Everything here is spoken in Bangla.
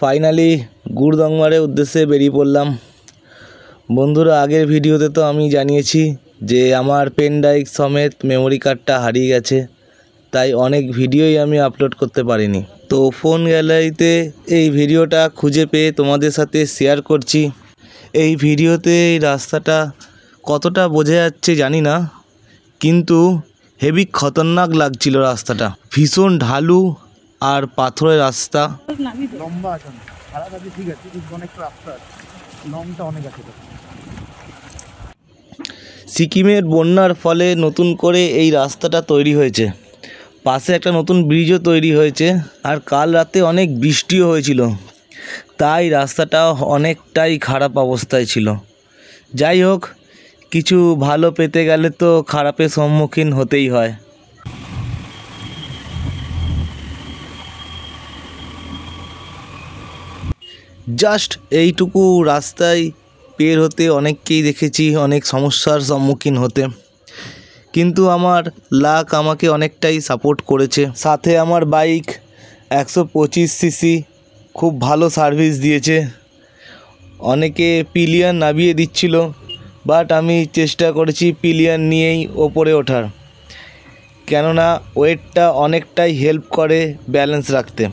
ফাইনালি গুড়দংমারের উদ্দেশ্যে বেরিয়ে পড়লাম। বন্ধুরা, আগের ভিডিওতে তো আমি জানিয়েছি যে আমার পেন ড্রাইভ সমেত মেমোরি কার্ডটা হারিয়ে গেছে, তাই অনেক ভিডিওই আমি আপলোড করতে পারিনি। তো ফোন গ্যালারিতে এই ভিডিওটা খুঁজে পেয়ে তোমাদের সাথে শেয়ার করছি। এই ভিডিওতে এই রাস্তাটা কতটা বোঝা যাচ্ছে জানি না, কিন্তু হেভি খতরনাক লাগছিল রাস্তাটা। ভীষণ ঢালু আর পাথরের রাস্তা। লম্বা আছে, খারাপ আছে, ঠিক আছে, অনেক রাস্তা আছে, লংটা অনেক আছে। সিকিমের বন্যার ফলে নতুন করে এই রাস্তাটা তৈরি হয়েছে। পাশে একটা নতুন ব্রিজও তৈরি হয়েছে, আর কাল রাতে অনেক বৃষ্টিও হয়েছিল, তাই রাস্তাটা অনেকটাই খারাপ অবস্থায় ছিল। যাই হোক, কিছু ভালো পেতে গেলে তো খারাপের সম্মুখীন হতেই হয়। জাস্ট এইটুকু রাস্তায় পের হতে অনেককেই দেখেছি অনেক সমস্যার সম্মুখীন হতে, কিন্তু আমার লাক আমাকে অনেকটাই সাপোর্ট করেছে। সাথে আমার বাইক 125 সিসি খুব ভালো সার্ভিস দিয়েছে। অনেকে পিলিয়ন নামিয়ে দিচ্ছিল, বাট আমি চেষ্টা করেছি পিলিয়ন নিয়েই ওপরে ওঠার, কেননা ওয়েটটা অনেকটাই হেল্প করে ব্যালেন্স রাখতে।